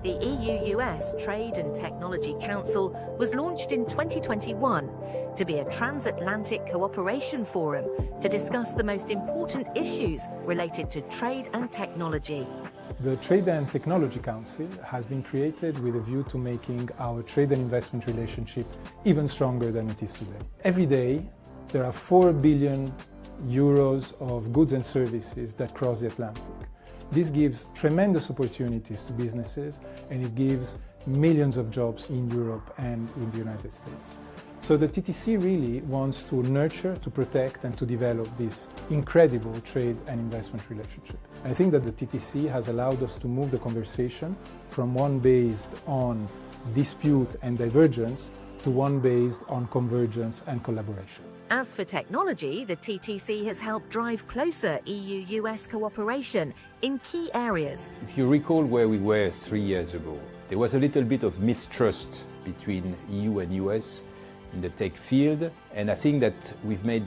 The EU-U.S. Trade and Technology Council was launched in 2021 to be a transatlantic cooperation forum to discuss the most important issues related to trade and technology. The Trade and Technology Council has been created with a view to making our trade and investment relationship even stronger than it is today. Every day, there are 4 billion euros of goods and services that cross the Atlantic. This gives tremendous opportunities to businesses, and it gives millions of jobs in Europe and in the United States. So the TTC really wants to nurture, to protect, and to develop this incredible trade and investment relationship. I think that the TTC has allowed us to move the conversation from one based on dispute and divergence to one based on convergence and collaboration. As for technology, the TTC has helped drive closer EU-US cooperation in key areas. If you recall where we were 3 years ago, there was a little bit of mistrust between EU and US in the tech field, and I think that we've made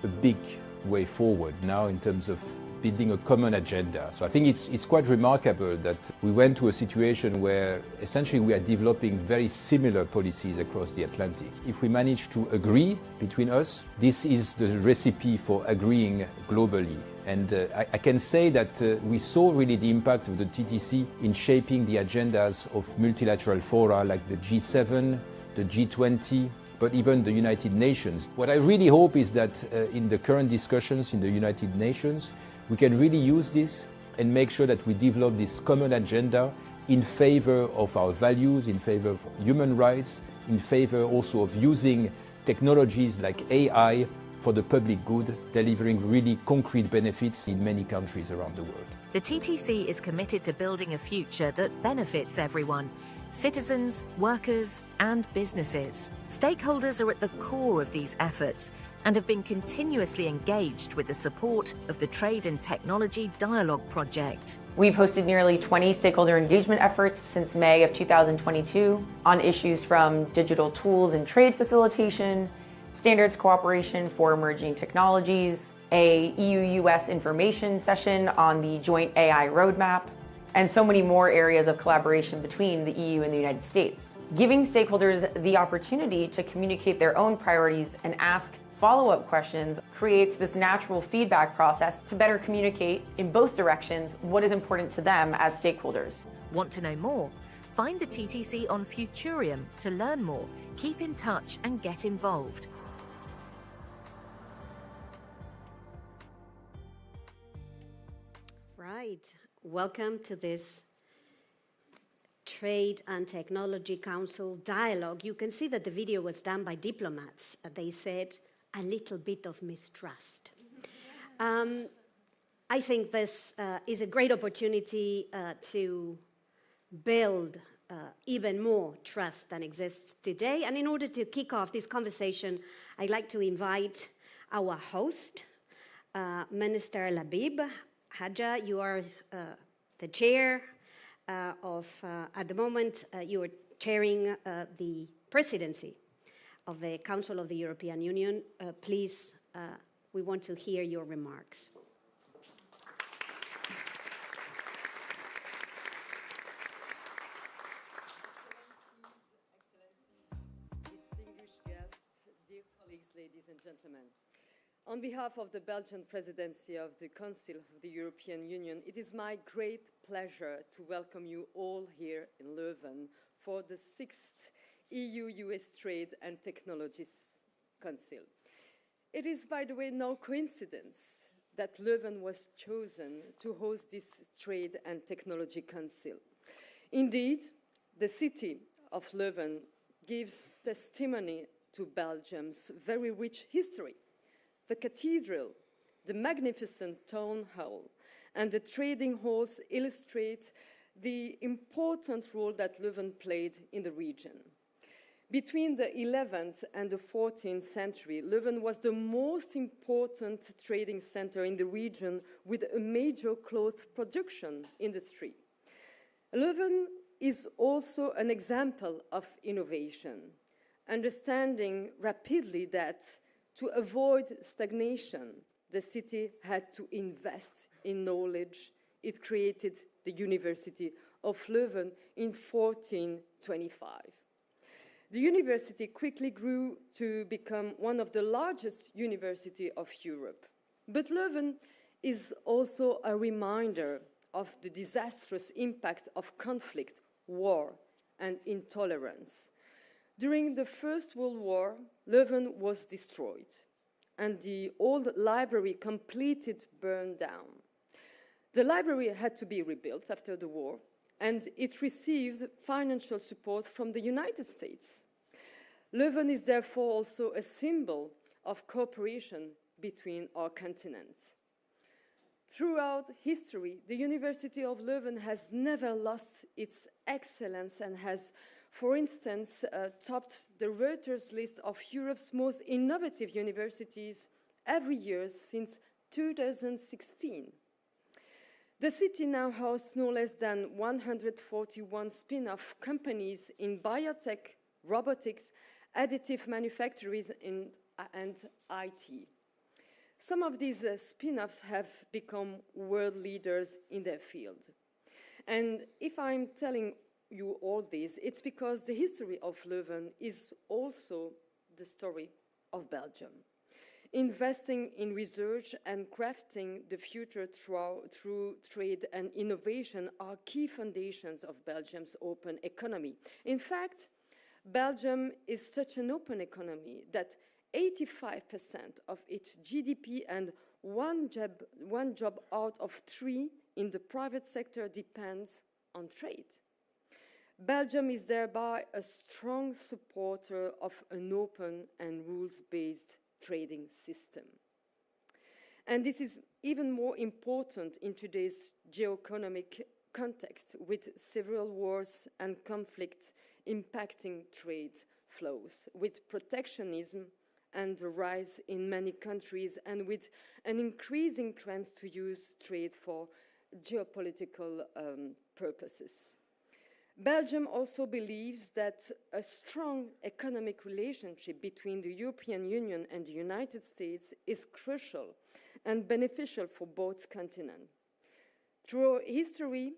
a big way forward now in terms of building a common agenda. So I think it's quite remarkable that we went to a situation where essentially we are developing very similar policies across the Atlantic. If we manage to agree between us, this is the recipe for agreeing globally. And I can say that we saw really the impact of the TTC in shaping the agendas of multilateral fora like the G7, the G20, but even the United Nations. What I really hope is that in the current discussions in the United Nations, we can really use this and make sure that we develop this common agenda in favor of our values, in favor of human rights, in favor also of using technologies like AI for the public good, delivering really concrete benefits in many countries around the world. The TTC is committed to building a future that benefits everyone: citizens, workers, and businesses. Stakeholders are at the core of these efforts and have been continuously engaged with the support of the Trade and Technology Dialogue Project. We've hosted nearly 20 stakeholder engagement efforts since May of 2022 on issues from digital tools and trade facilitation, standards cooperation for emerging technologies, a EU-US information session on the joint AI roadmap, and so many more areas of collaboration between the EU and the United States. Giving stakeholders the opportunity to communicate their own priorities and ask follow-up questions creates this natural feedback process to better communicate in both directions what is important to them as stakeholders. Want to know more? Find the TTC on Futurium to learn more. Keep in touch and get involved. Right. Welcome to this Trade and Technology Council dialogue. You can see that the video was done by diplomats. They said a little bit of mistrust. I think this is a great opportunity to build even more trust than exists today. And in order to kick off this conversation, I'd like to invite our host, Minister Labib Haja. You are the chair at the moment, you are chairing the presidency of the Council of the European Union. Please, we want to hear your remarks. Distinguished guests, dear colleagues, ladies and gentlemen. On behalf of the Belgian presidency of the Council of the European Union, it is my great pleasure to welcome you all here in Leuven for the 6th EU-US Trade and Technology Council. It is, by the way, no coincidence that Leuven was chosen to host this Trade and Technology Council. Indeed, the city of Leuven gives testimony to Belgium's very rich history. The cathedral, the magnificent town hall, and the trading halls illustrate the important role that Leuven played in the region. Between the 11th and the 14th century, Leuven was the most important trading center in the region with a major cloth production industry. Leuven is also an example of innovation, understanding rapidly that to avoid stagnation, the city had to invest in knowledge, it created the University of Leuven in 1425. The university quickly grew to become one of the largest universities of Europe. But Leuven is also a reminder of the disastrous impact of conflict, war, and intolerance. During the First World War, Leuven was destroyed, and the old library completely burned down. The library had to be rebuilt after the war, and it received financial support from the United States. Leuven is therefore also a symbol of cooperation between our continents. Throughout history, the University of Leuven has never lost its excellence and has, for instance, topped the Reuters list of Europe's most innovative universities every year since 2016. The city now hosts no less than 141 spin-off companies in biotech, robotics, additive manufacturing, and IT. Some of these spin-offs have become world leaders in their field. And if I'm telling you all this, it's because the history of Leuven is also the story of Belgium. Investing in research and crafting the future through trade and innovation are key foundations of Belgium's open economy. In fact, Belgium is such an open economy that 85% of its GDP and one job out of 3 in the private sector depends on trade. Belgium is thereby a strong supporter of an open and rules-based trading system. And this is even more important in today's geoeconomic context, with several wars and conflict impacting trade flows, with protectionism and the rise in many countries, and with an increasing trend to use trade for geopolitical purposes. Belgium also believes that a strong economic relationship between the European Union and the United States is crucial and beneficial for both continents. Through history,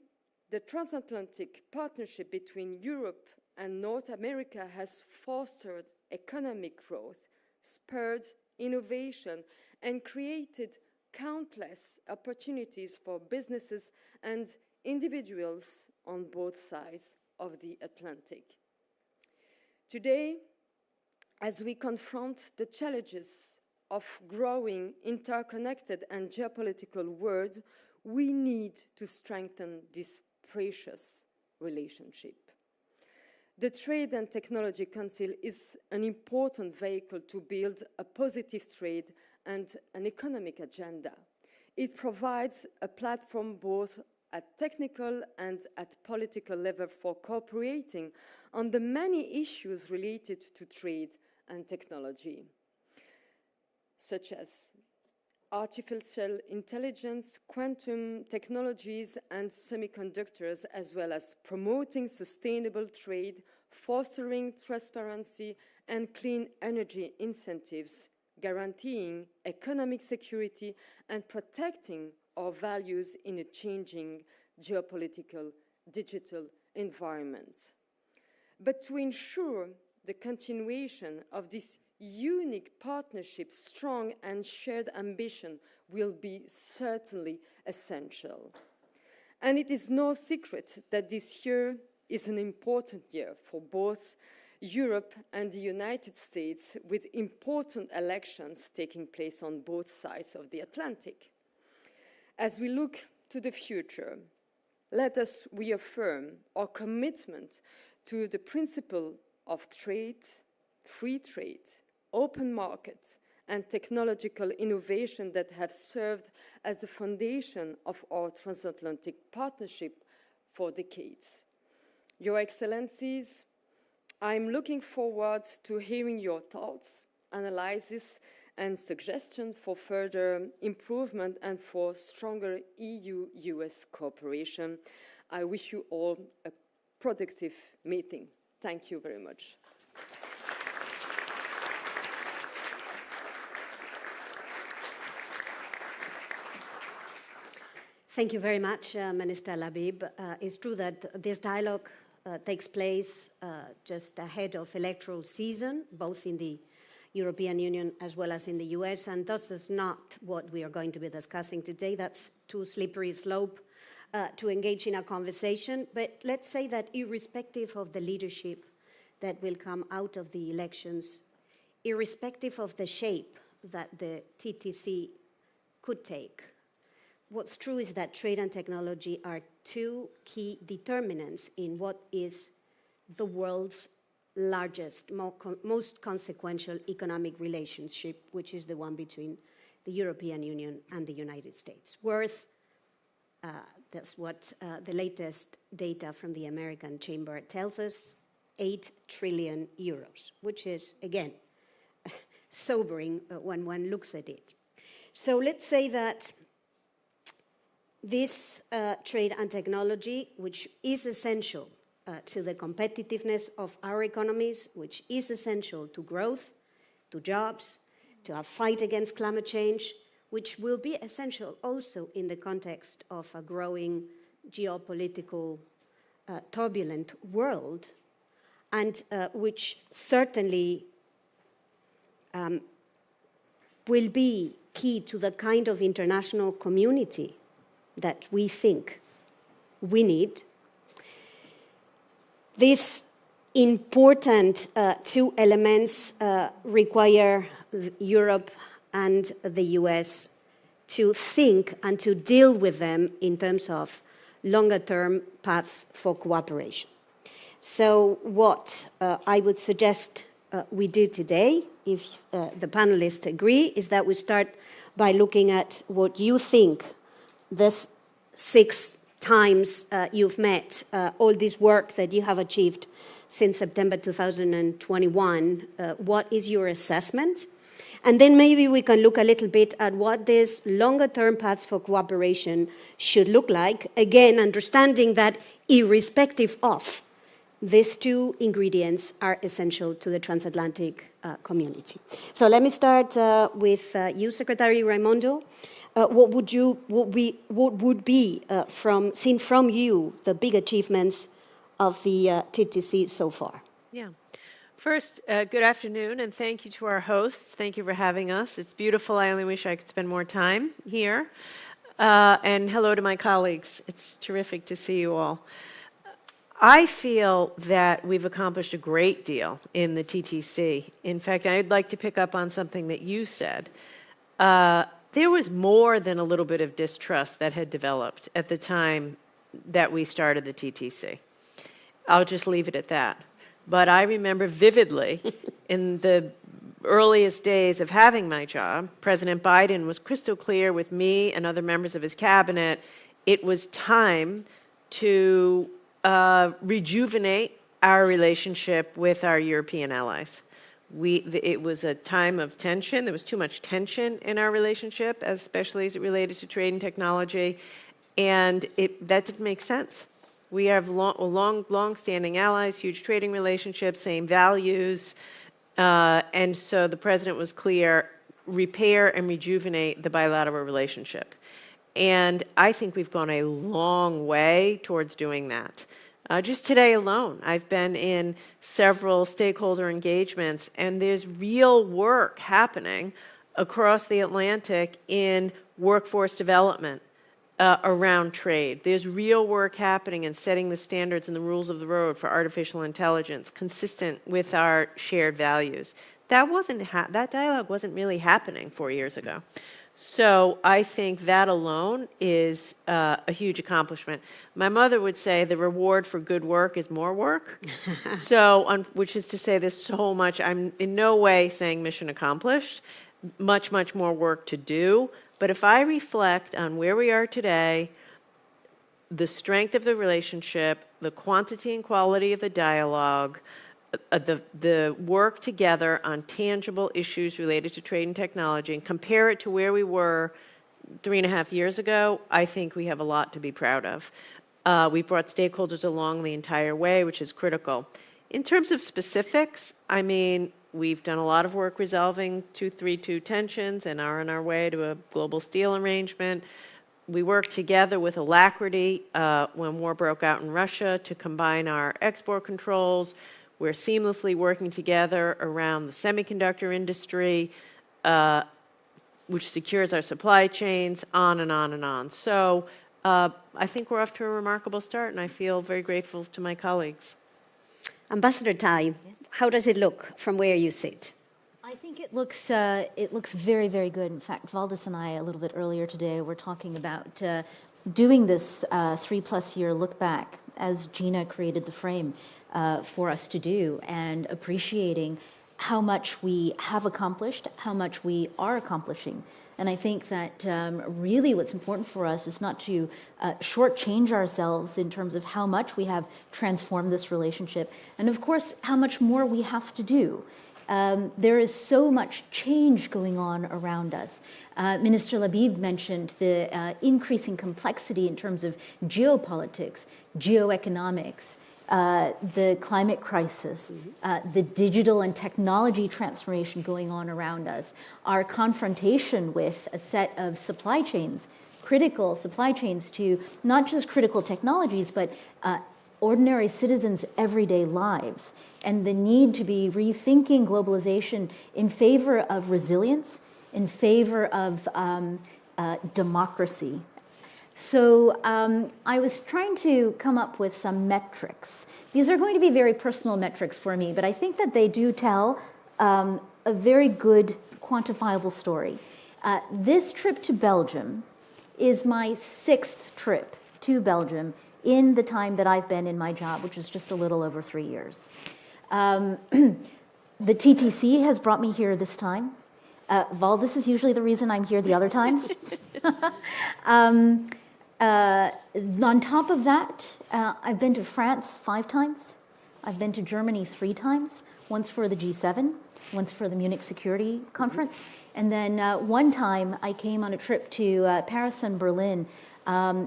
the transatlantic partnership between Europe and North America has fostered economic growth, spurred innovation, and created countless opportunities for businesses and individuals on both sides of the Atlantic. Today, as we confront the challenges of growing, interconnected, and geopolitical world, we need to strengthen this precious relationship. The Trade and Technology Council is an important vehicle to build a positive trade and an economic agenda. It provides a platform both at technical and at political level for cooperating on the many issues related to trade and technology, such as artificial intelligence, quantum technologies, and semiconductors, as well as promoting sustainable trade, fostering transparency and clean energy incentives, guaranteeing economic security, and protecting our values in a changing geopolitical digital environment. But to ensure the continuation of this unique partnership, strong and shared ambition will be certainly essential. And it is no secret that this year is an important year for both Europe and the United States, with important elections taking place on both sides of the Atlantic. As we look to the future, let us reaffirm our commitment to the principle of trade, free trade, open market, and technological innovation that have served as the foundation of our transatlantic partnership for decades. Your Excellencies, I'm looking forward to hearing your thoughts, analysis, and suggestions for further improvement and for stronger EU-U.S. cooperation. I wish you all a productive meeting. Thank you very much. Thank you very much, Minister Labib. It's true that this dialogue takes place just ahead of electoral season, both in the European Union as well as in the US, and thus is not what we are going to be discussing today. That's too slippery a slope to engage in a conversation. But let's say that irrespective of the leadership that will come out of the elections, irrespective of the shape that the TTC could take, what's true is that trade and technology are two key determinants in what is the world's largest, most consequential economic relationship, which is the one between the European Union and the United States. Worth, that's what the latest data from the American Chamber tells us, 8 trillion euros, which is, again, sobering when one looks at it. So let's say that this trade and technology, which is essential to the competitiveness of our economies, which is essential to growth, to jobs, to our fight against climate change, which will be essential also in the context of a growing geopolitical turbulent world, and which certainly will be key to the kind of international community that we think we need. These important two elements require Europe and the US to think and to deal with them in terms of longer-term paths for cooperation. So what I would suggest we do today, if the panelists agree, is that we start by looking at what you think this 6 times you've met, all this work that you have achieved since September 2021, what is your assessment? And then maybe we can look a little bit at what these longer-term paths for cooperation should look like, again, understanding that irrespective of these two ingredients are essential to the transatlantic community. So let me start with you, Secretary Raimondo. What would be, seen from you, the big achievements of the TTC so far? Yeah. First, good afternoon, and thank you to our hosts. Thank you for having us. It's beautiful. I only wish I could spend more time here. And hello to my colleagues. It's terrific to see you all. I feel that we've accomplished a great deal in the TTC. In fact, I'd like to pick up on something that you said. There was more than a little bit of distrust that had developed at the time that we started the TTC. I'll just leave it at that. But I remember vividly, in the earliest days of having my job, President Biden was crystal clear with me and other members of his cabinet. It was time to rejuvenate our relationship with our European allies. It was a time of tension. There was too much tension in our relationship, especially as it related to trade and technology, and that didn't make sense. We have long-standing allies, huge trading relationships, same values, and so the president was clear, repair and rejuvenate the bilateral relationship. And I think we've gone a long way towards doing that. Just today alone, I've been in several stakeholder engagements, and there's real work happening across the Atlantic in workforce development around trade. There's real work happening in setting the standards and the rules of the road for artificial intelligence consistent with our shared values. That dialogue wasn't really happening 4 years ago. So I think that alone is a huge accomplishment. My mother would say the reward for good work is more work. Which is to say there's so much. I'm in no way saying mission accomplished. Much, much more work to do. But if I reflect on where we are today, the strength of the relationship, the quantity and quality of the dialogue, the work together on tangible issues related to trade and technology, and compare it to where we were 3.5 years ago, I think we have a lot to be proud of. We've brought stakeholders along the entire way, which is critical. In terms of specifics, I mean, we've done a lot of work resolving 232 tensions and are on our way to a global steel arrangement. We worked together with alacrity when war broke out in Russia to combine our export controls. We're seamlessly working together around the semiconductor industry, which secures our supply chains, on and on and on. So I think we're off to a remarkable start, and I feel very grateful to my colleagues. Ambassador Tai, how does it look from where you sit? I think it looks very, very good. In fact, Valdis and I, a little bit earlier today, were talking about doing this 3+ year look back as Gina created the frame for us to do, and appreciating how much we have accomplished, how much we are accomplishing. And I think that really what's important for us is not to shortchange ourselves in terms of how much we have transformed this relationship, and of course, how much more we have to do. There is so much change going on around us. Minister Labib mentioned the increasing complexity in terms of geopolitics, geoeconomics, the climate crisis, the digital and technology transformation going on around us, our confrontation with a set of supply chains, critical supply chains to not just critical technologies, but ordinary citizens' everyday lives, and the need to be rethinking globalization in favor of resilience, in favor of democracy. So I was trying to come up with some metrics. These are going to be very personal metrics for me, but I think that they do tell a very good quantifiable story. This trip to Belgium is my 6th trip to Belgium in the time that I've been in my job, which is just a little over 3 years. The TTC has brought me here this time. Valdis is usually the reason I'm here the other times. On top of that, I've been to France 5 times. I've been to Germany 3 times, once for the G7, once for the Munich Security Conference. And then one time I came on a trip to Paris and Berlin.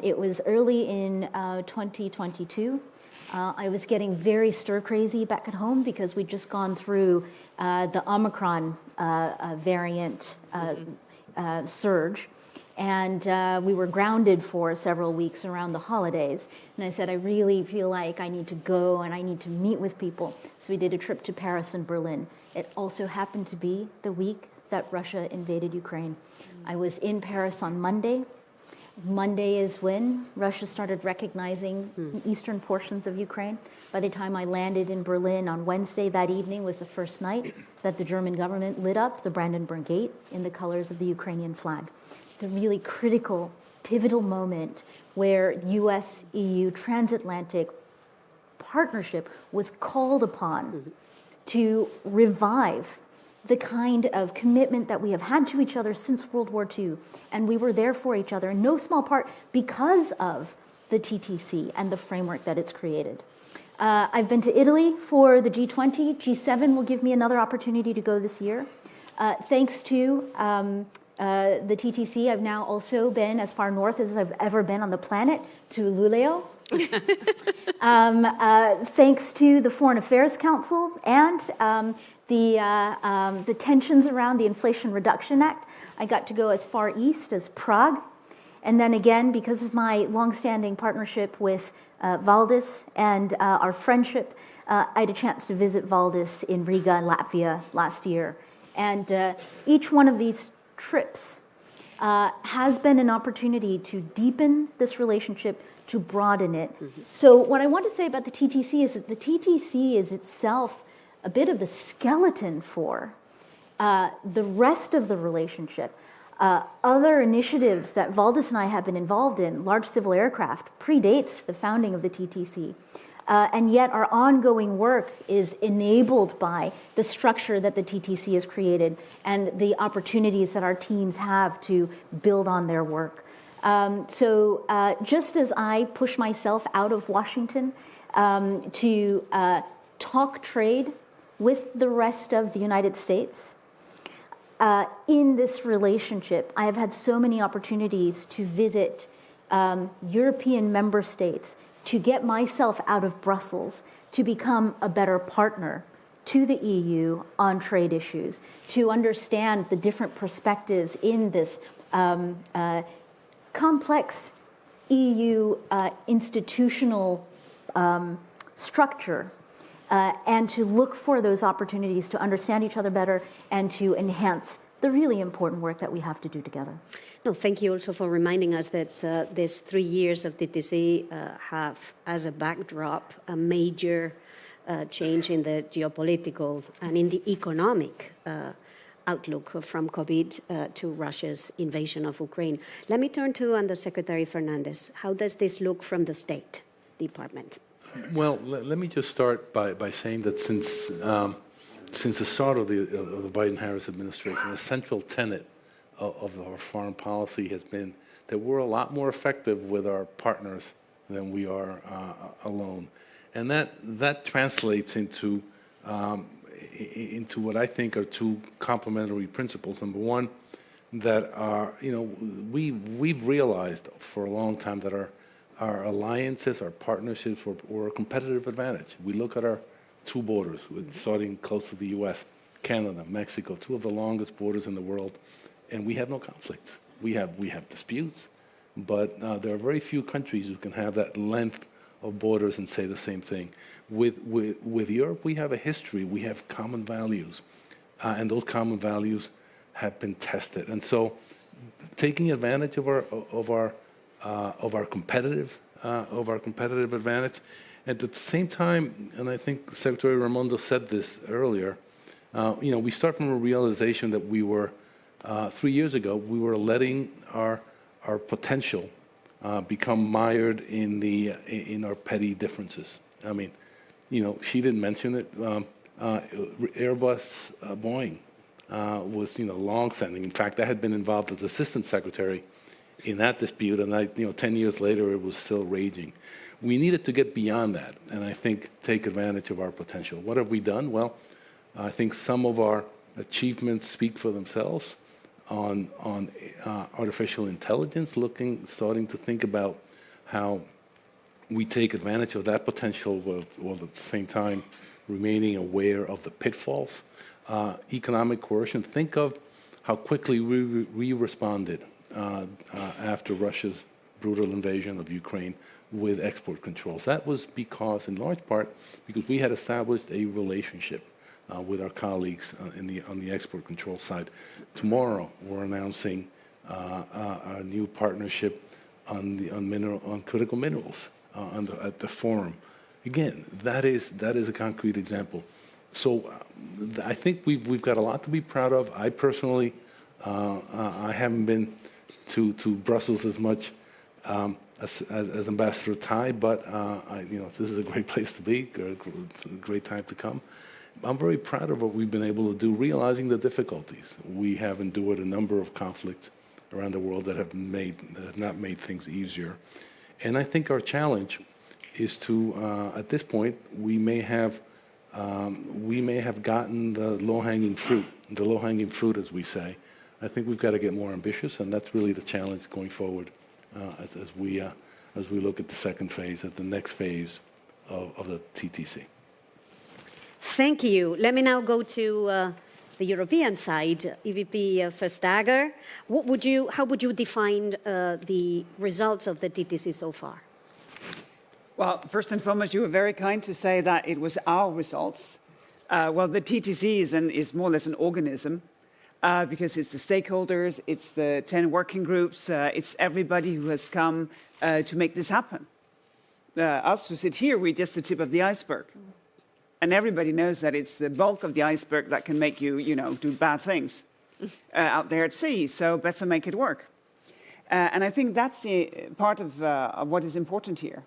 It was early in 2022. I was getting very stir-crazy back at home because we'd just gone through the Omicron variant surge. And we were grounded for several weeks around the holidays. And I said, I really feel like I need to go and I need to meet with people. So we did a trip to Paris and Berlin. It also happened to be the week that Russia invaded Ukraine. I was in Paris on Monday. Monday is when Russia started recognizing eastern portions of Ukraine. By the time I landed in Berlin on Wednesday, that evening was the first night that the German government lit up the Brandenburg Gate in the colors of the Ukrainian flag. It's a really critical, pivotal moment where U.S.-EU transatlantic partnership was called upon to revive the kind of commitment that we have had to each other since World War II. And we were there for each other in no small part because of the TTC and the framework that it's created. I've been to Italy for the G20. G7 will give me another opportunity to go this year. Thanks to the TTC, I've now also been as far north as I've ever been on the planet, to Luleå. Thanks to the Foreign Affairs Council and the tensions around the Inflation Reduction Act, I got to go as far east as Prague. And then again, because of my longstanding partnership with Valdis and our friendship, I had a chance to visit Valdis in Riga, Latvia last year. And each one of these trips has been an opportunity to deepen this relationship, to broaden it. So what I want to say about the TTC is that the TTC is itself a bit of the skeleton for the rest of the relationship. Other initiatives that Valdis and I have been involved in, large civil aircraft, predates the founding of the TTC. And yet our ongoing work is enabled by the structure that the TTC has created and the opportunities that our teams have to build on their work. So just as I push myself out of Washington to talk trade with the rest of the United States, in this relationship, I have had so many opportunities to visit European member states, to get myself out of Brussels, to become a better partner to the EU on trade issues, to understand the different perspectives in this complex EU institutional structure and to look for those opportunities to understand each other better and to enhance the really important work that we have to do together. No, thank you also for reminding us that these 3 years of TTC have as a backdrop a major change in the geopolitical and in the economic outlook from COVID to Russia's invasion of Ukraine. Let me turn to Undersecretary Fernandez. How does this look from the State Department? Well, let me just start by saying that since the start of the Biden-Harris administration, a central tenet of our foreign policy has been that we're a lot more effective with our partners than we are alone. And that translates into what I think are two complementary principles. Number one, that we've realized for a long time that our alliances, our partnerships were a competitive advantage. We look at our two borders, starting close to the U.S., Canada, Mexico, two of the longest borders in the world, and we have no conflicts. We have disputes, but there are very few countries who can have that length of borders and say the same thing. With Europe, we have a history. We have common values, and those common values have been tested. And so, taking advantage of our competitive advantage, and at the same time, and I think Secretary Raimondo said this earlier, we start from a realization that we were 3 years ago we were letting our potential become mired in our petty differences. I mean, she didn't mention it. Airbus, Boeing was long-standing. In fact, I had been involved as Assistant Secretary in that dispute, and 10 years later, it was still raging. We needed to get beyond that, and I think take advantage of our potential. What have we done? Well, I think some of our achievements speak for themselves on artificial intelligence, starting to think about how we take advantage of that potential while at the same time remaining aware of the pitfalls. Economic coercion, think of how quickly we responded after Russia's brutal invasion of Ukraine with export controls. That was because, in large part, because we had established a relationship with our colleagues on the export control side. Tomorrow, we're announcing our new partnership on critical minerals at the forum. Again, that is a concrete example. So I think we've got a lot to be proud of. I personally, I haven't been to Brussels as much as Ambassador Tai, but this is a great place to be, a great time to come. I'm very proud of what we've been able to do, realizing the difficulties. We have endured a number of conflicts around the world that have not made things easier. And I think our challenge is to, at this point, we may have gotten the low-hanging fruit, as we say. I think we've got to get more ambitious, and that's really the challenge going forward as we look at the second phase, at the next phase of the TTC. Thank you. Let me now go to the European side. EVP Vestager, how would you define the results of the TTC so far? Well, first and foremost, you were very kind to say that it was our results. Well, the TTC is more or less an organism because it's the stakeholders, it's the 10 working groups, it's everybody who has come to make this happen. Us who sit here, we're just the tip of the iceberg. And everybody knows that it's the bulk of the iceberg that can make you, do bad things out there at sea. So better make it work. And I think that's the part of what is important here.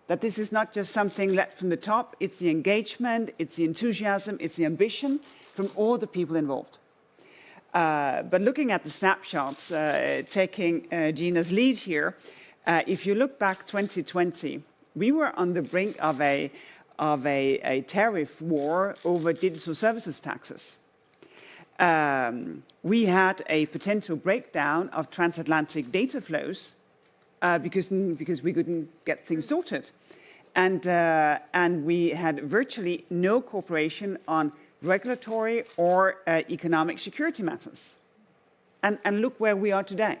That this is not just something led from the top. It's the engagement, it's the enthusiasm, it's the ambition from all the people involved. But looking at the snapshots, taking Gina's lead here, if you look back 2020, we were on the brink of a tariff war over digital services taxes. We had a potential breakdown of transatlantic data flows because we couldn't get things sorted. And we had virtually no cooperation on regulatory or economic security matters. And look where we are today.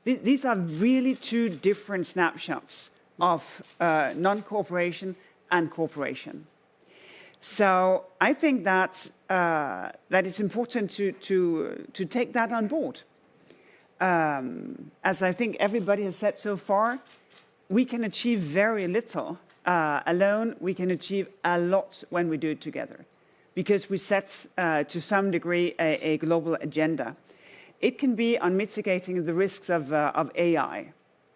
These are really two different snapshots of non-cooperation and cooperation. So I think that it's important to take that on board. As I think everybody has said so far, we can achieve very little alone. We can achieve a lot when we do it together, because we set, to some degree, a global agenda. It can be on mitigating the risks of AI.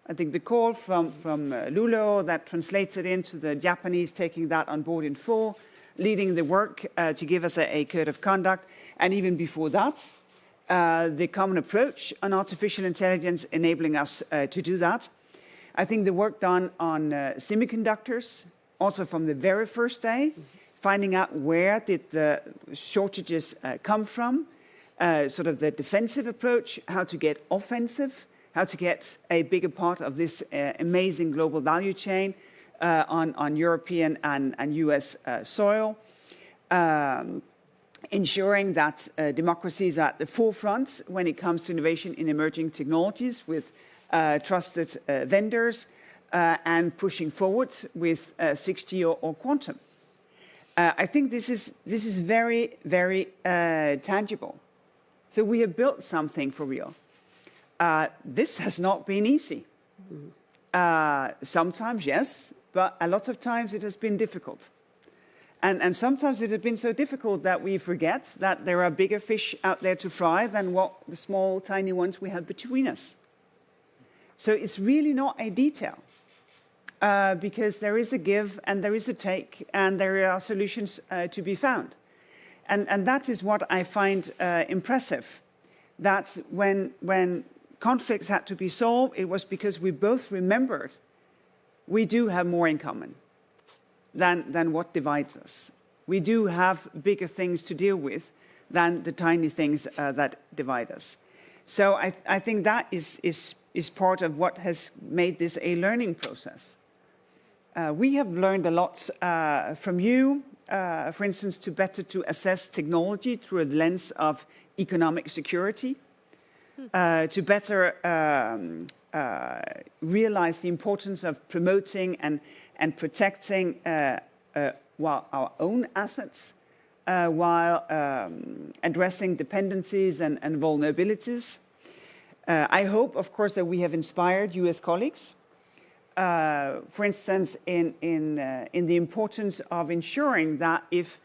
I think the call from Lulo that translated into the Japanese taking that on board in full, leading the work to give us a code of conduct, and even before that, the common approach on artificial intelligence enabling us to do that. I think the work done on semiconductors, also from the very first day, finding out where did the shortages come from, sort of the defensive approach, how to get offensive, how to get a bigger part of this amazing global value chain on European and US soil, ensuring that democracies are at the forefront when it comes to innovation in emerging technologies with trusted vendors, and pushing forward with 6G or quantum. I think this is very, very tangible. So we have built something for real. This has not been easy. Sometimes, yes, but a lot of times it has been difficult. And sometimes it has been so difficult that we forget that there are bigger fish out there to fry than what the small, tiny ones we have between us. So it's really not a detail, because there is a give and there is a take and there are solutions to be found. And that is what I find impressive, that when conflicts had to be solved, it was because we both remembered we do have more in common than what divides us. We do have bigger things to deal with than the tiny things that divide us. So I think that is part of what has made this a learning process. We have learned a lot from you, for instance, to assess technology through a lens of economic security, to better realize the importance of promoting and protecting our own assets, while addressing dependencies and vulnerabilities. I hope, of course, that we have inspired US colleagues, for instance, in the importance of ensuring that if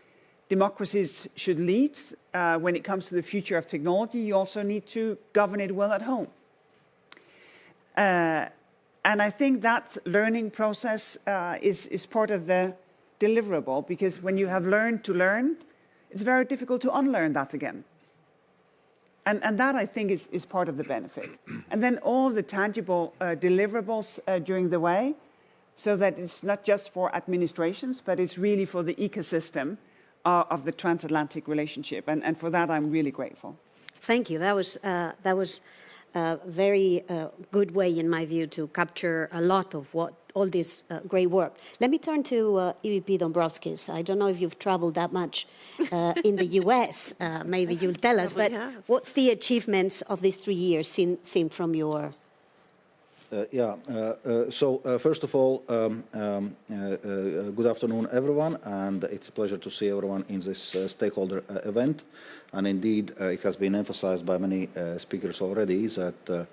democracies should lead when it comes to the future of technology, you also need to govern it well at home. And I think that learning process is part of the deliverable, because when you have learned to learn, it's very difficult to unlearn that again. And that, I think, is part of the benefit. And then all the tangible deliverables during the way, so that it's not just for administrations, but it's really for the ecosystem of the transatlantic relationship. And for that, I'm really grateful. Thank you. That was a very good way, in my view, to capture a lot of what all this great work. Let me turn to EVP Dombrovskis. I don't know if you've traveled that much in the US. Maybe you'll tell us. But what's the achievements of these 3 years seen from your... So first of all, good afternoon, everyone, and it's a pleasure to see everyone in this stakeholder event. And indeed, it has been emphasized by many speakers already that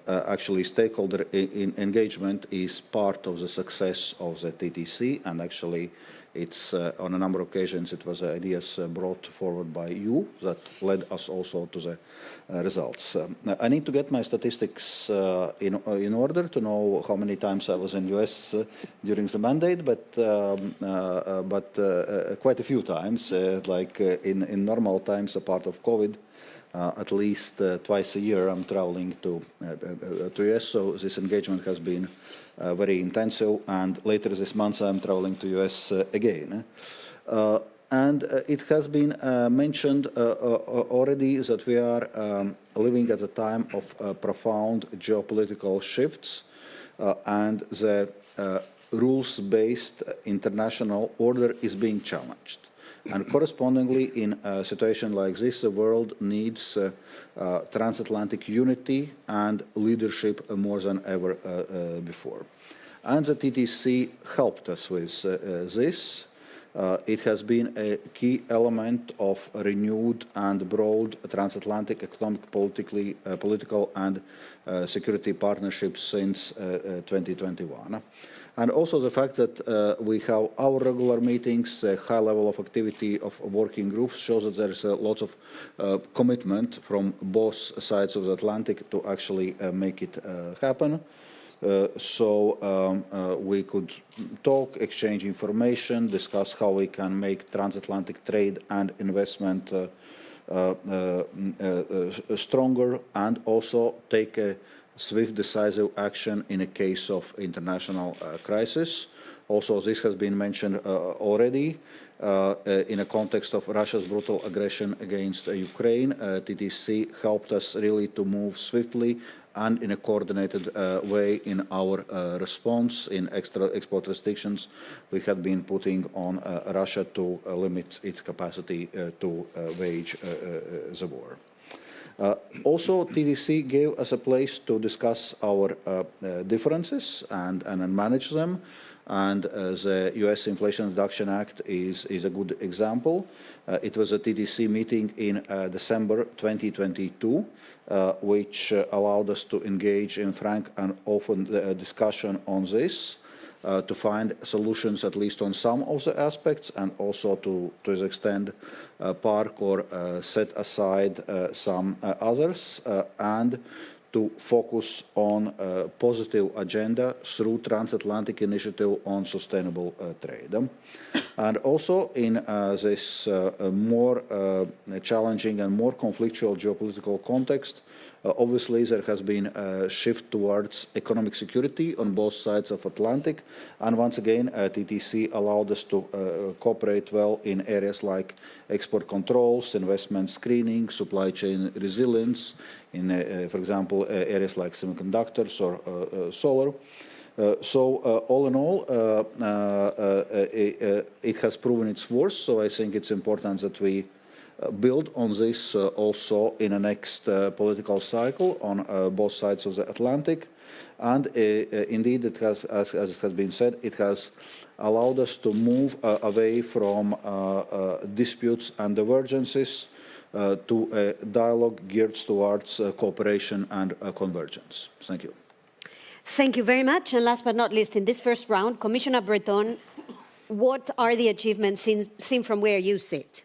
actually stakeholder engagement is part of the success of the TTC, and actually it's on a number of occasions it was ideas brought forward by you that led us also to the results. I need to get my statistics in order to know how many times I was in US during the mandate, but quite a few times, like in normal times, apart of COVID. At least twice a year I'm traveling to US, so this engagement has been very intensive, and later this month I'm traveling to US again. And it has been mentioned already that we are living at a time of profound geopolitical shifts, and the rules-based international order is being challenged. And correspondingly, in a situation like this, the world needs transatlantic unity and leadership more than ever before. And the TTC helped us with this. It has been a key element of a renewed and broad transatlantic economic, political and security partnerships since 2021. And also the fact that we have our regular meetings, a high level of activity of working groups shows that there is a lot of commitment from both sides of the Atlantic to actually make it happen. So we could talk, exchange information, discuss how we can make transatlantic trade and investment stronger, and also take a swift, decisive action in a case of international crisis. Also, this has been mentioned already in a context of Russia's brutal aggression against Ukraine. TTC helped us really to move swiftly and in a coordinated way in our response in export restrictions we had been putting on Russia to limit its capacity to wage the war. Also, TTC gave us a place to discuss our differences and manage them. And the U.S. Inflation Reduction Act is a good example. It was a TTC meeting in December 2022, which allowed us to engage in frank and open discussion on this, to find solutions at least on some of the aspects, and also to the extent park or set aside some others, and to focus on a positive agenda through transatlantic initiative on sustainable trade. And also in this more challenging and more conflictual geopolitical context, obviously there has been a shift towards economic security on both sides of Atlantic, and once again TTC allowed us to cooperate well in areas like export controls, investment screening, supply chain resilience, in for example areas like semiconductors or solar. So all in all, it has proven its worth, so I think it's important that we build on this also in the next political cycle on both sides of the Atlantic. And indeed, it has, as it has been said, it has allowed us to move away from disputes and divergences to a dialogue geared towards cooperation and convergence. Thank you. Thank you very much. And last but not least, in this first round, Commissioner Breton, what are the achievements seen from where you sit?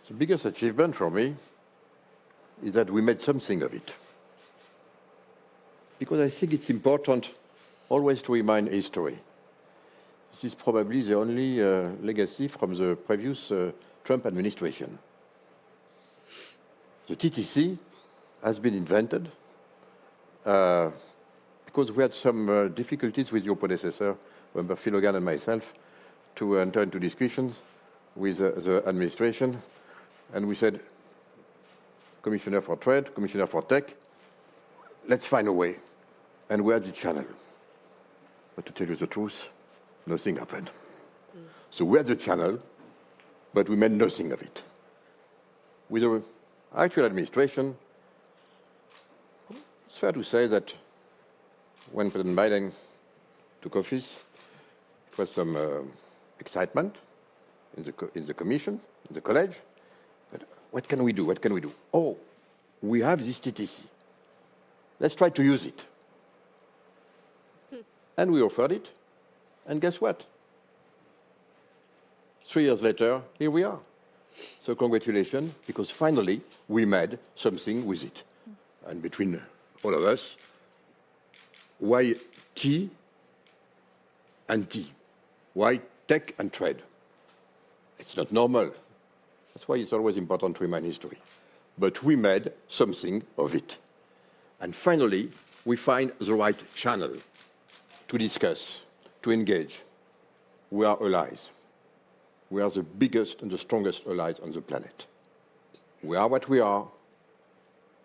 The biggest achievement for me is that we made something of it. Because I think it's important always to remind history. This is probably the only legacy from the previous Trump administration. The TTC has been invented because we had some difficulties with your predecessor, Member Philogan and myself, to enter into discussions with the administration. And we said, Commissioner for Trade, Commissioner for Tech, let's find a way. And we had the channel. But to tell you the truth, nothing happened. So we had the channel, but we made nothing of it. With the actual administration, it's fair to say that when President Biden took office, it was some excitement in the Commission, in the College. But what can we do? What can we do? Oh, we have this TTC. Let's try to use it. And we offered it. And guess what? 3 years later, here we are. So congratulations, because finally we made something with it. And between all of us, why T and T? Why tech and trade? It's not normal. That's why it's always important to remind history. But we made something of it. And finally, we find the right channel to discuss, to engage. We are allies. We are the biggest and the strongest allies on the planet. We are what we are.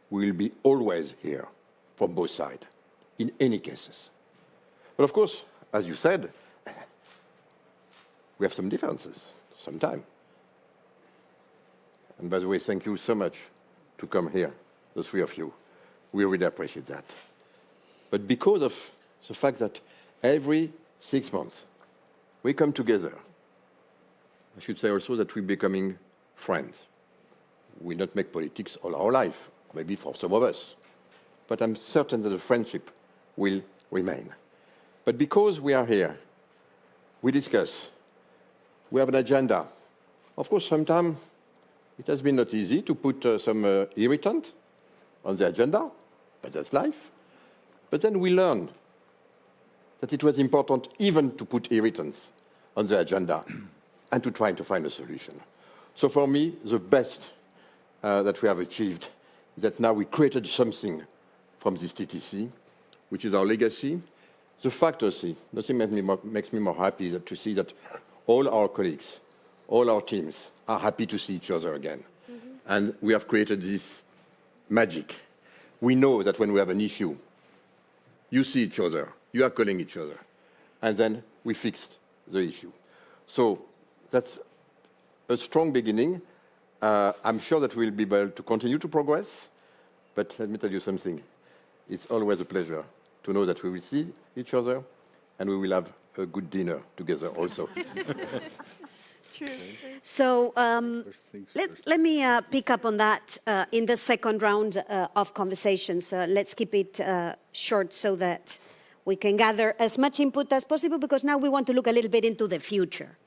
We will be always here from both sides, in any cases. But of course, as you said, we have some differences, sometimes. And by the way, thank you so much to come here, the three of you. We really appreciate that. But because of the fact that every 6 months we come together, I should say also that we're becoming friends. We not make politics all our life, maybe for some of us. But I'm certain that the friendship will remain. But because we are here, we discuss, we have an agenda. Of course, sometimes it has been not easy to put some irritant on the agenda, but that's life. But then we learned that it was important even to put irritants on the agenda and to try to find a solution. So for me, the best that we have achieved is that now we created something from this TTC, which is our legacy. The fact, nothing makes me more happy than to see that all our colleagues, all our teams are happy to see each other again. Mm-hmm. And we have created this magic. We know that when we have an issue, you see each other, you are calling each other, and then we fixed the issue. So that's a strong beginning. I'm sure that we'll be able to continue to progress, but let me tell you something. It's always a pleasure to know that we will see each other and we will have a good dinner together also. True. So let me pick up on that in the second round of conversations. Let's keep it short so that we can gather as much input as possible, because now we want to look a little bit into the future.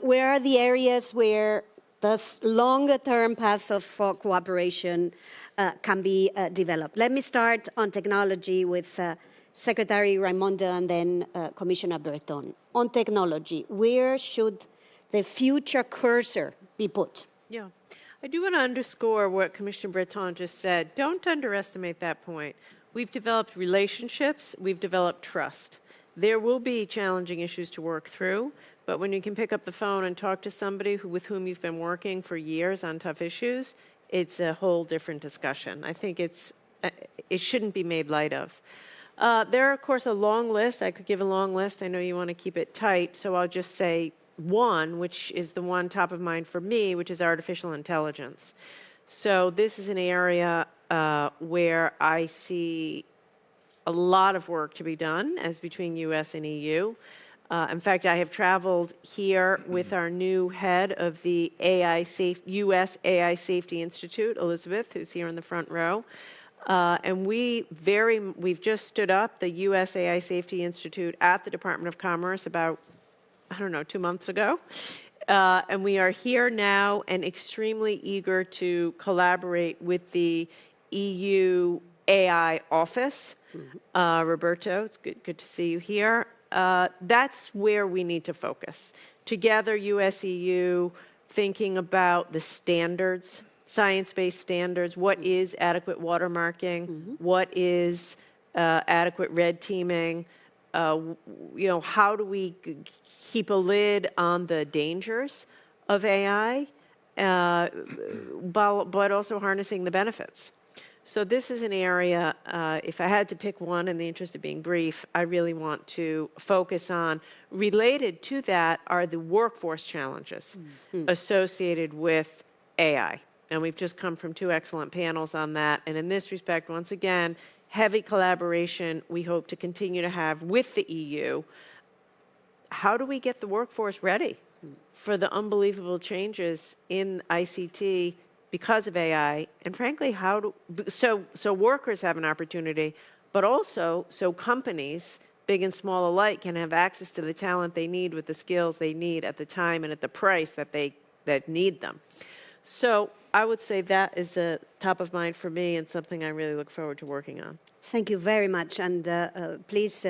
Where are the areas where the longer-term paths of cooperation can be developed? Let me start on technology with Secretary Raimondo and then Commissioner Breton. On technology, where should the future cursor be put? Yeah, I do want to underscore what Commissioner Breton just said. Don't underestimate that point. We've developed relationships, we've developed trust. There will be challenging issues to work through, but when you can pick up the phone and talk to somebody with whom you've been working for years on tough issues, it's a whole different discussion. I think it shouldn't be made light of. There are, of course, a long list. I could give a long list. I know you want to keep it tight, so I'll just say one, which is the one top of mind for me, which is artificial intelligence. So this is an area where I see a lot of work to be done as between U.S. and EU. In fact, I have traveled here with our new head of the U.S. AI Safety Institute, Elizabeth, who's here in the front row. And we've just stood up the U.S. AI Safety Institute at the Department of Commerce about, 2 months ago. And we are here now and extremely eager to collaborate with the EU AI office. Roberto, it's good to see you here. That's where we need to focus. Together, US-EU, thinking about the standards, science-based standards, what is adequate watermarking, what is adequate red teaming, how do we keep a lid on the dangers of AI, but also harnessing the benefits. So this is an area, if I had to pick one in the interest of being brief, I really want to focus on. Related to that are the workforce challenges associated with AI. And we've just come from 2 excellent panels on that. And in this respect, once again, heavy collaboration we hope to continue to have with the EU. How do we get the workforce ready for the unbelievable changes in ICT because of AI, and frankly, so workers have an opportunity, but also so companies, big and small alike, can have access to the talent they need with the skills they need at the time and at the price that need them. So I would say that is a top of mind for me and something I really look forward to working on. Thank you very much, and please,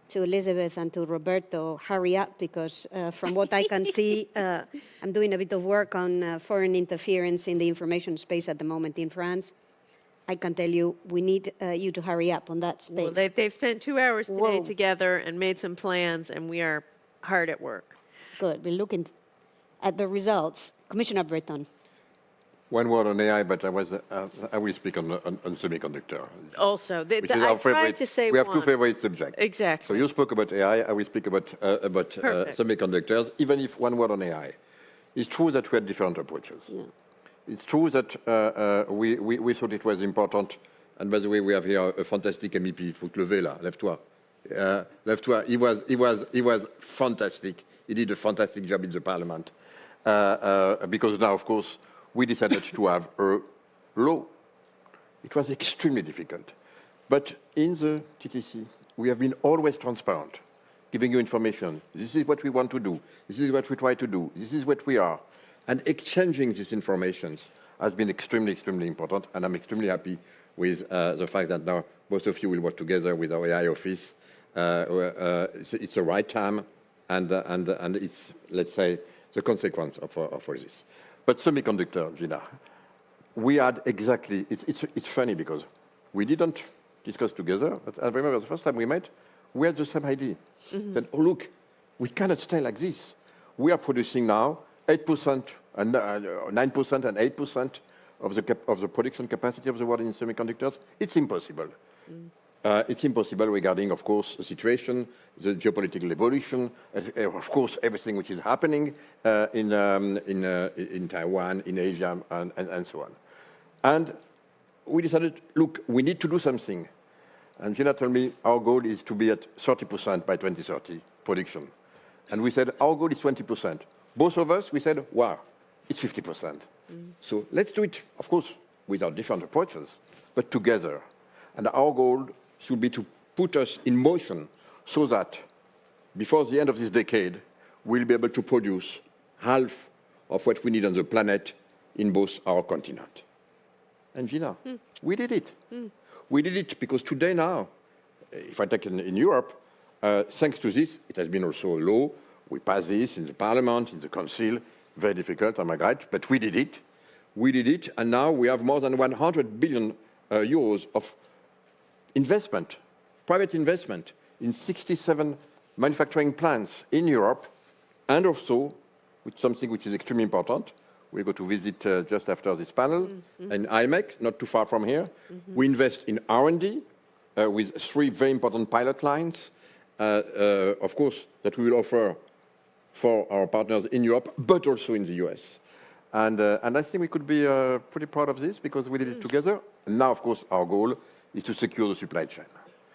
to Elizabeth and to Roberto, hurry up, because from what I can see, I'm doing a bit of work on foreign interference in the information space at the moment in France. I can tell you, we need you to hurry up on that space. Well, they've spent 2 hours today together and made some plans, and we are hard at work. Good. We're looking at the results. Commissioner Breton. One word on AI, but I will speak on semiconductor. Also, I tried to say we have two favorite subjects. Exactly. So you spoke about AI, I will speak about semiconductors, even if one word on AI. It's true that we had different approaches. Yeah. It's true that we thought it was important, and by the way, we have here a fantastic MEP, il faut te lever là, lève-toi. Lève-toi, he was fantastic. He did a fantastic job in the parliament. Because now, of course, we decided to have a law. It was extremely difficult. But in the TTC, we have been always transparent, giving you information. This is what we want to do. This is what we try to do. This is what we are. And exchanging these information has been extremely, extremely important. And I'm extremely happy with the fact that now both of you will work together with our AI office. It's the right time, and it's, let's say, the consequence of this. But semiconductor, Gina, we had exactly, it's funny because we didn't discuss together, but I remember the first time we met, we had the same idea. Mm-hmm. That, oh, look, we cannot stay like this. We are producing now 8% and 9% and 8% of the production capacity of the world in semiconductors. It's impossible. Mm. It's impossible regarding, of course, the situation, the geopolitical evolution, of course, everything which is happening in Taiwan, in Asia, and so on. And we decided, look, we need to do something. And Gina told me our goal is to be at 30% by 2030 production. And we said our goal is 20%. Both of us, we said, wow, it's 50%. Mm. So let's do it, of course, with our different approaches, but together. And our goal should be to put us in motion so that before the end of this decade, we'll be able to produce half of what we need on the planet in both our continent. And Gina, we did it. Mm. We did it because today now, if I take in Europe, thanks to this, it has been also a law. We passed this in the parliament, in the council, very difficult, am I right? But we did it. We did it, and now we have more than 100 billion euros of investment, private investment, in 67 manufacturing plants in Europe, and also, with something which is extremely important, we go to visit just after this panel, in IMEC, not too far from here. Mm-hmm. We invest in R&D with 3 very important pilot lines, of course, that we will offer for our partners in Europe, but also in the US. And I think we could be pretty proud of this because we did it together. And now, of course, our goal is to secure the supply chain.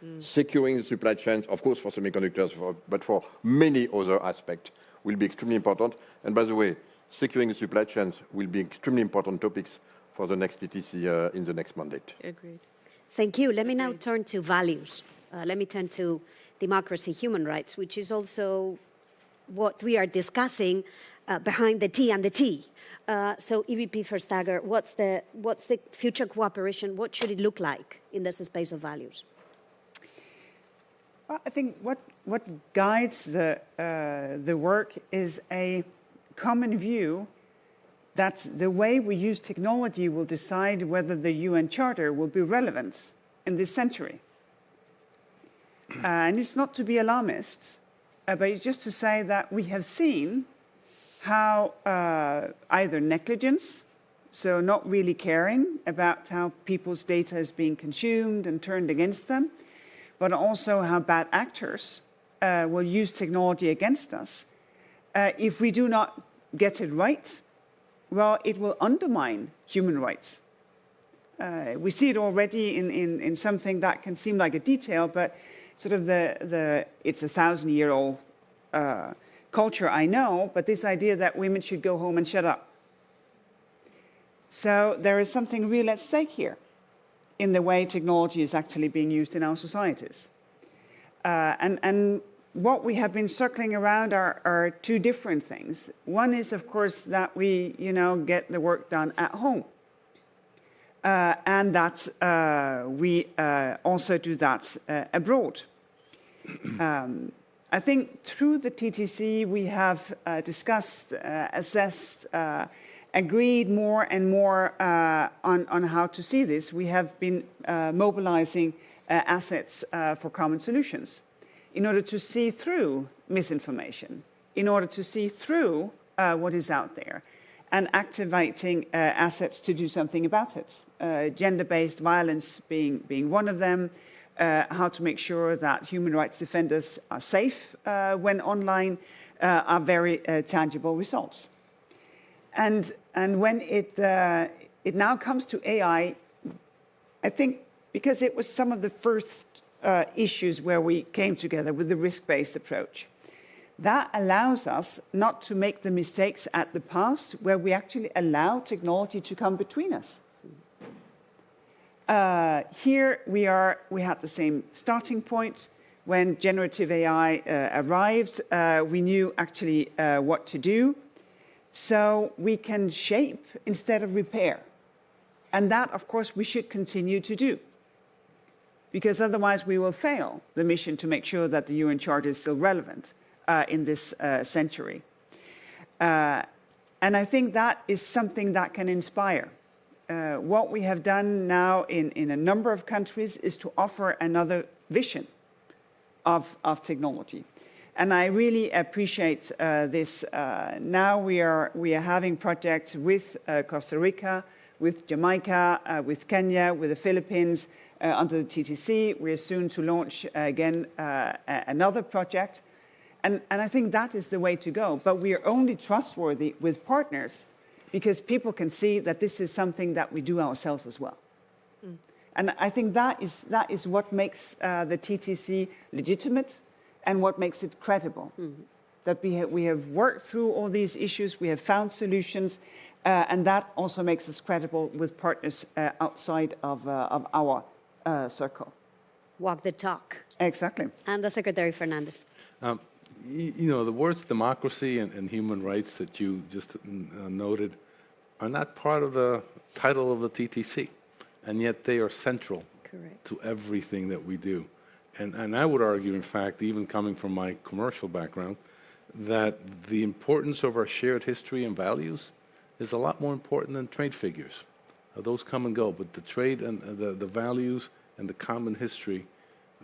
Mm. Securing the supply chains, of course, for semiconductors, but for many other aspects, will be extremely important. And by the way, securing the supply chains will be extremely important topics for the next TTC in the next mandate. Agreed. Thank you. Let me now turn to values. Let me turn to democracy, human rights, which is also what we are discussing behind the T and the T. So EVP Vestager, what's the future cooperation? What should it look like in this space of values? Well, I think what guides the work is a common view that the way we use technology will decide whether the UN Charter will be relevant in this century. And it's not to be alarmist, but it's just to say that we have seen how either negligence, so not really caring about how people's data is being consumed and turned against them, but also how bad actors will use technology against us. If we do not get it right, well, it will undermine human rights. We see it already in something that can seem like a detail, but sort of it's a 1,000-year-old culture, I know, but this idea that women should go home and shut up. So there is something real at stake here in the way technology is actually being used in our societies. And what we have been circling around are 2 different things. One is, of course, that we, get the work done at home. And that we also do that abroad. I think through the TTC, we have discussed, assessed, agreed more and more on how to see this. We have been mobilizing assets for common solutions in order to see through misinformation, in order to see through what is out there. and activating assets to do something about it. Gender-based violence being one of them, how to make sure that human rights defenders are safe when online are very tangible results. And when it now comes to AI, I think because it was some of the first issues where we came together with the risk-based approach, that allows us not to make the mistakes at the past where we actually allow technology to come between us. Here we had the same starting point. When generative AI arrived, we knew actually what to do. So we can shape instead of repair. And that, of course, we should continue to do, because otherwise we will fail the mission to make sure that the UN Charter is still relevant in this century. And I think that is something that can inspire. What we have done now in a number of countries is to offer another vision of technology. And I really appreciate this. Now we are having projects with Costa Rica, with Jamaica, with Kenya, with the Philippines, under the TTC. We are soon to launch again another project. And I think that is the way to go. But we are only trustworthy with partners because people can see that this is something that we do ourselves as well. Mm. And I think that is what makes the TTC legitimate and what makes it credible. Mm-hmm. That we have worked through all these issues, we have found solutions, and that also makes us credible with partners outside of our circle. Walk the talk. Exactly. And the Secretary Fernandez. You know, the words democracy and human rights that you just noted are not part of the title of the TTC, and yet they are central to everything that we do. And I would argue, in fact, even coming from my commercial background, that the importance of our shared history and values is a lot more important than trade figures. Those come and go, but the trade and the values and the common history,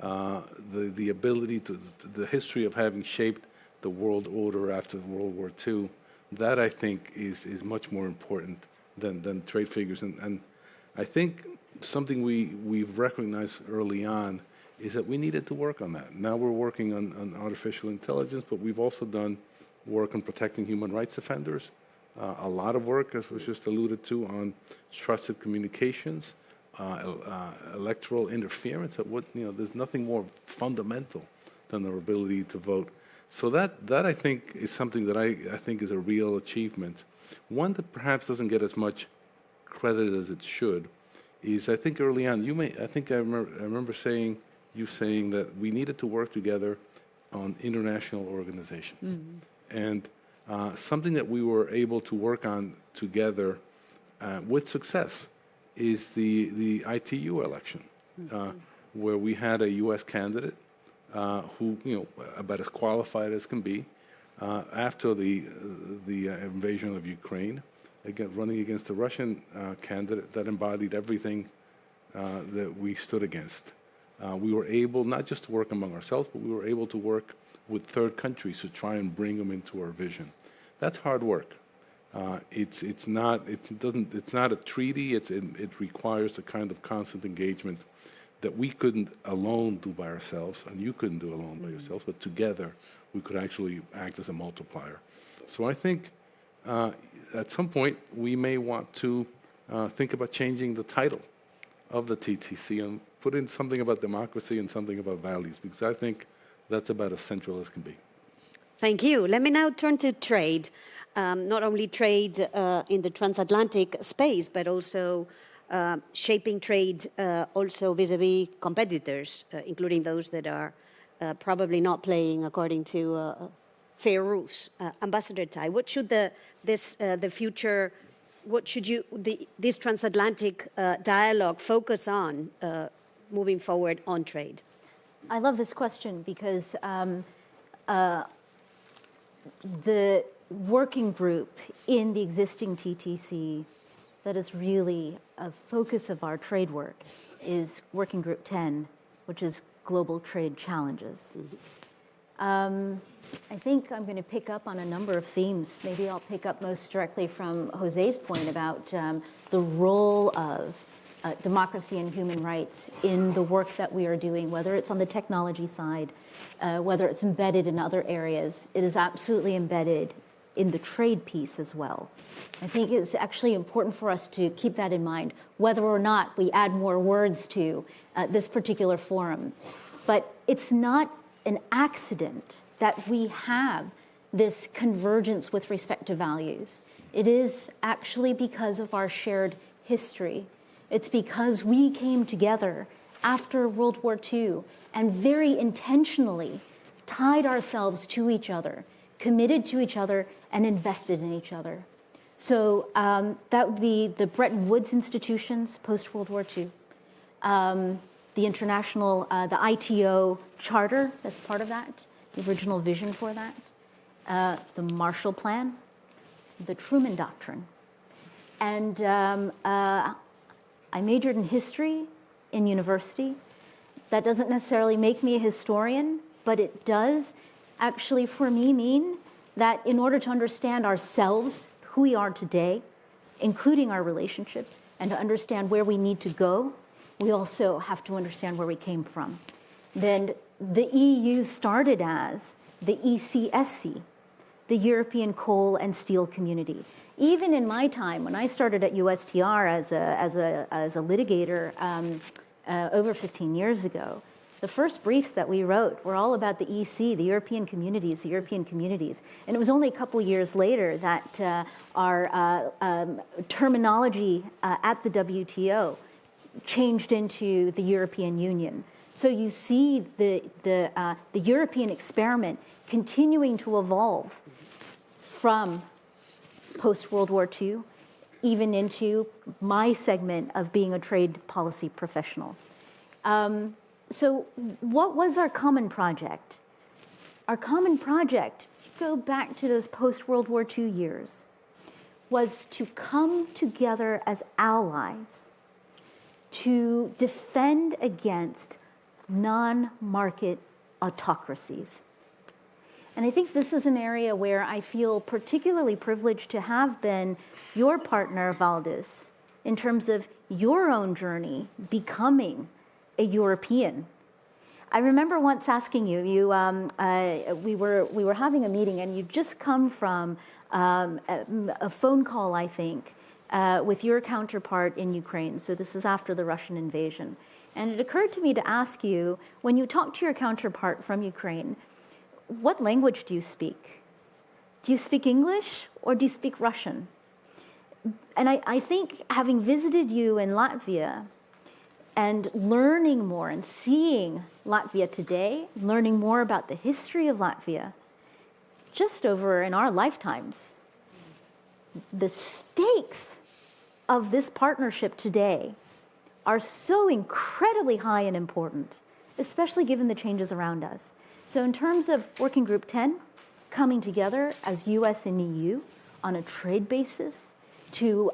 the ability to, the history of having shaped the world order after World War II, that I think is much more important than trade figures. And I think something we've recognized early on is that we needed to work on that. Now we're working on artificial intelligence, but we've also done work on protecting human rights offenders. A lot of work, as was just alluded to, on trusted communications, electoral interference. There's nothing more fundamental than our ability to vote. So that I think is something that I think is a real achievement. One that perhaps doesn't get as much credit as it should is, I think early on, I remember saying that we needed to work together on international organizations. Mm-hmm. And something that we were able to work on together with success is the ITU election, where we had a U.S. candidate who, about as qualified as can be, after the invasion of Ukraine, again running against a Russian candidate that embodied everything that we stood against. We were able not just to work among ourselves, but we were able to work with third countries to try and bring them into our vision. That's hard work. It's not a treaty. It requires the kind of constant engagement that we couldn't alone do by ourselves, and you couldn't do alone by yourselves, but together we could actually act as a multiplier. So I think at some point we may want to think about changing the title of the TTC and put in something about democracy and something about values, because I think that's about as central as can be. Thank you. Let me now turn to trade. Not only trade in the transatlantic space, but also shaping trade also vis-a-vis competitors, including those that are probably not playing according to fair rules. Ambassador Tai, what should this transatlantic dialogue focus on moving forward on trade? I love this question because the working group in the existing TTC that is really a focus of our trade work is Working Group 10, which is Global Trade Challenges. Mm-hmm. I think I'm going to pick up on a number of themes. Maybe I'll pick up most directly from Jose's point about the role of democracy and human rights in the work that we are doing, whether it's on the technology side, whether it's embedded in other areas. It is absolutely embedded in the trade piece as well. I think it's actually important for us to keep that in mind, whether or not we add more words to this particular forum. But it's not an accident that we have this convergence with respect to values. It is actually because of our shared history. It's because we came together after World War II and very intentionally tied ourselves to each other, committed to each other, and invested in each other. So that would be the Bretton Woods institutions post-World War II, the international, the ITO charter as part of that, the original vision for that, the Marshall Plan, the Truman Doctrine. And I majored in history in university. That doesn't necessarily make me a historian, but it does actually for me mean that in order to understand ourselves, who we are today, including our relationships, and to understand where we need to go, we also have to understand where we came from. Then the EU started as the ECSC, the European Coal and Steel Community. Even in my time, when I started at USTR as a litigator over 15 years ago, the first briefs that we wrote were all about the EC, the European communities, the European communities. And it was only a couple years later that our terminology at the WTO changed into the European Union. So you see the European experiment continuing to evolve from post-World War II, even into my segment of being a trade policy professional. So what was our common project? Our common project, go back to those post-World War II years, was to come together as allies to defend against non-market autocracies. And I think this is an area where I feel particularly privileged to have been your partner, Valdis, in terms of your own journey becoming a European. I remember once asking you, we were having a meeting and you'd just come from a phone call, I think, with your counterpart in Ukraine. So this is after the Russian invasion. And it occurred to me to ask you, when you talk to your counterpart from Ukraine, what language do you speak? Do you speak English or do you speak Russian? And I think having visited you in Latvia and learning more and seeing Latvia today, learning more about the history of Latvia, just over in our lifetimes, the stakes of this partnership today are so incredibly high and important, especially given the changes around us. So in terms of Working Group 10, coming together as US and EU on a trade basis to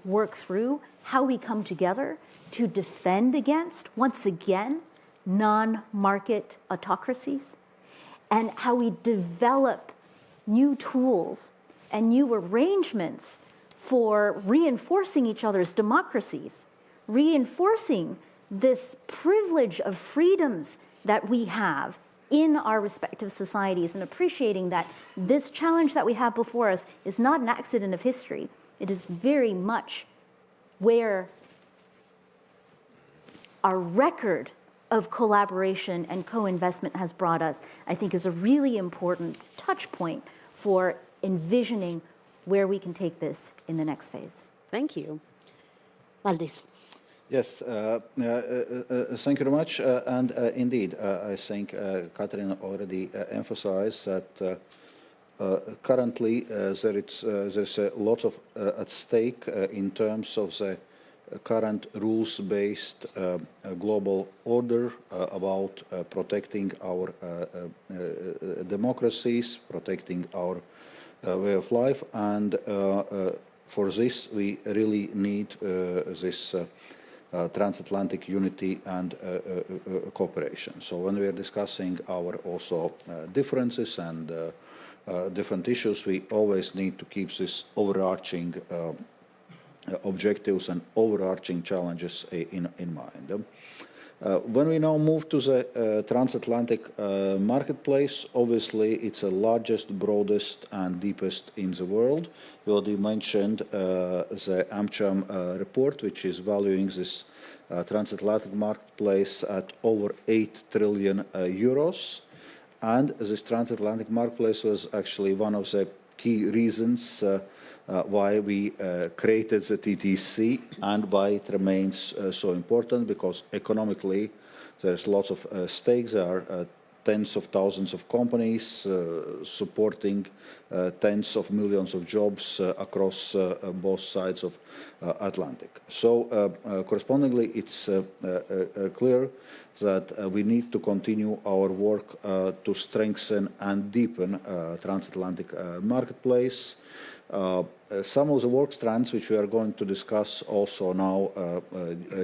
work through how we come together to defend against, once again, non-market autocracies, and how we develop new tools and new arrangements for reinforcing each other's democracies, reinforcing this privilege of freedoms that we have in our respective societies, and appreciating that this challenge that we have before us is not an accident of history. It is very much where our record of collaboration and co-investment has brought us, I think, is a really important touch point for envisioning where we can take this in the next phase. Thank you. Valdis. Yes, thank you very much. And indeed, I think Katherine already emphasized that currently there's a lot of at stake in terms of the current rules-based global order about protecting our democracies, protecting our way of life, and for this we really need this transatlantic unity and cooperation. So when we are discussing our also differences and different issues, we always need to keep this overarching objectives and overarching challenges in mind. When we now move to the transatlantic marketplace, obviously it's the largest, broadest and deepest in the world. You already mentioned the AmCham report, which is valuing this transatlantic marketplace at over 8 trillion euros. And this transatlantic marketplace was actually one of the key reasons why we created the TTC and why it remains so important, because economically there's lots of stakes. There are tens of thousands of companies supporting tens of millions of jobs across both sides of Atlantic. So correspondingly, it's clear that we need to continue our work to strengthen and deepen transatlantic marketplace. Some of the work strands which we are going to discuss also now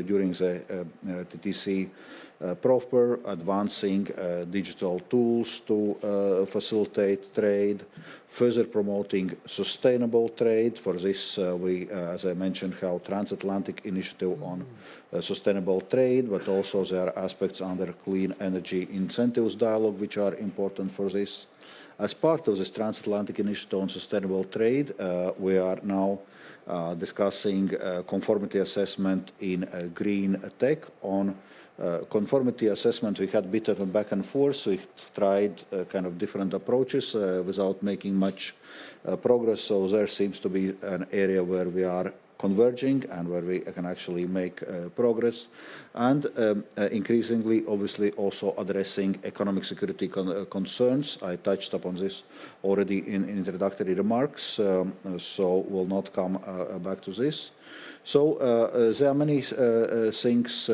during the TTC proper, advancing digital tools to facilitate trade, further promoting sustainable trade. For this, we, as I mentioned, have transatlantic initiative on sustainable trade, but also there are aspects under clean energy incentives dialogue which are important for this. As part of this transatlantic initiative on sustainable trade, we are now discussing conformity assessment in green tech. On conformity assessment, we had a bit of a back and forth. We tried kind of different approaches without making much progress. So there seems to be an area where we are converging and where we can actually make progress, and increasingly, obviously, also addressing economic security concerns. I touched upon this already in introductory remarks, so will not come back to this. So there are many things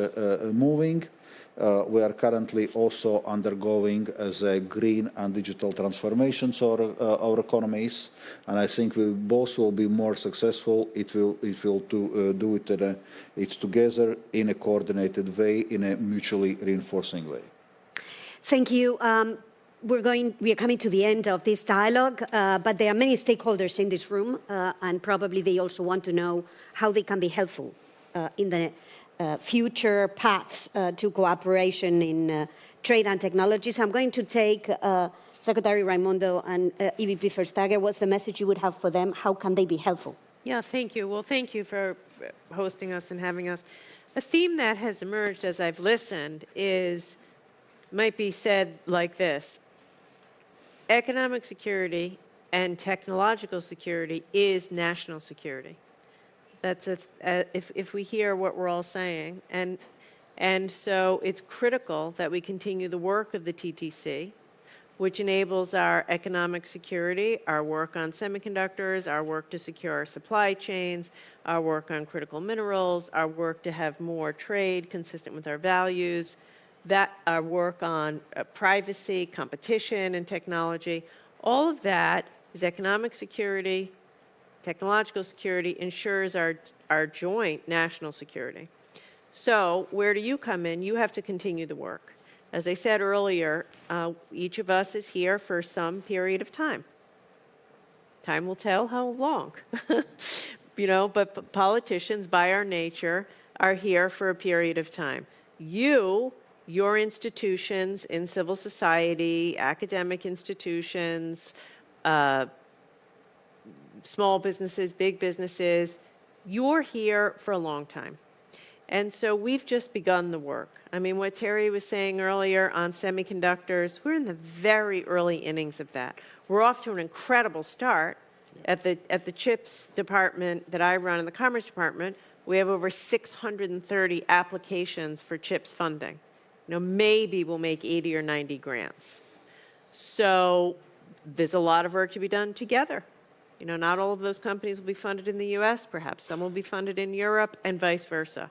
moving. We are currently also undergoing the green and digital transformations of our economies, and I think we both will be more successful. It will do it together in a coordinated way, in a mutually reinforcing way. Thank you. We are coming to the end of this dialogue, but there are many stakeholders in this room, and probably they also want to know how they can be helpful in the future paths to cooperation in trade and technology. So I'm going to take Secretary Raimondo and EVP Vestager. What's the message you would have for them? How can they be helpful? Yeah, thank you. Well, thank you for hosting us and having us. A theme that has emerged as I've listened might be said like this: economic security and technological security is national security. That's if we hear what we're all saying, and so it's critical that we continue the work of the TTC, which enables our economic security, our work on semiconductors, our work to secure our supply chains, our work on critical minerals, our work to have more trade consistent with our values, that our work on privacy, competition, and technology. All of that is economic security. Technological security ensures our joint national security. So where do you come in? You have to continue the work. As I said earlier, each of us is here for some period of time. Time will tell how long. But politicians, by our nature, are here for a period of time. Your institutions in civil society, academic institutions, small businesses, big businesses, you're here for a long time. And so we've just begun the work. I mean, what Terry was saying earlier on semiconductors, we're in the very early innings of that. We're off to an incredible start. At the CHIPS department that I run in the Commerce Department, we have over 630 applications for CHIPS funding. Maybe we'll make 80 or 90 grants. So there's a lot of work to be done together. Not all of those companies will be funded in the U.S., perhaps some will be funded in Europe, and vice versa.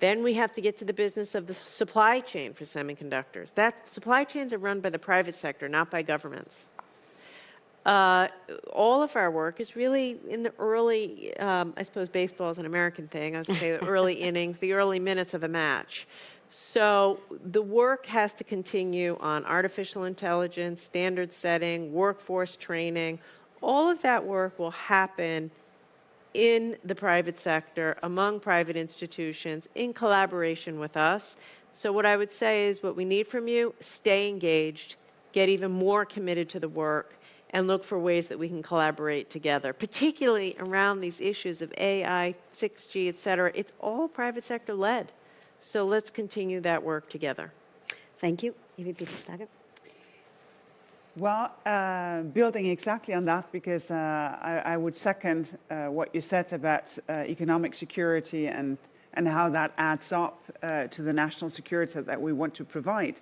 Then we have to get to the business of the supply chain for semiconductors. Supply chains are run by the private sector, not by governments. all of our work is really in the early, I suppose baseball is an American thing, I was going to say the early innings, the early minutes of a match. So the work has to continue on artificial intelligence, standard setting, workforce training. All of that work will happen in the private sector, among private institutions, in collaboration with us. So what I would say is what we need from you, stay engaged, get even more committed to the work, and look for ways that we can collaborate together, particularly around these issues of AI, 6G, et cetera. It's all private sector led. So let's continue that work together. Thank you. EVP Vestager. Well, building exactly on that, because I would second what you said about economic security and how that adds up to the national security that we want to provide.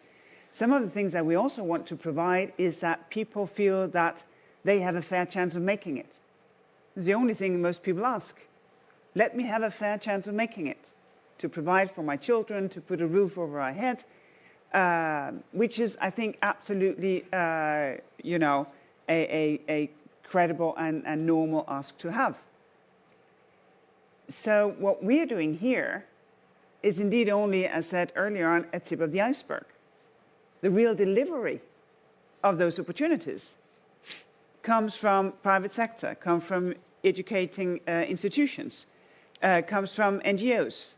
Some of the things that we also want to provide is that people feel that they have a fair chance of making it. It's the only thing most people ask. Let me have a fair chance of making it, to provide for my children, to put a roof over our head, which is, I think, absolutely, a credible and normal ask to have. So what we're doing here is indeed only, as said earlier on, a tip of the iceberg. The real delivery of those opportunities comes from private sector, comes from educating institutions, comes from NGOs.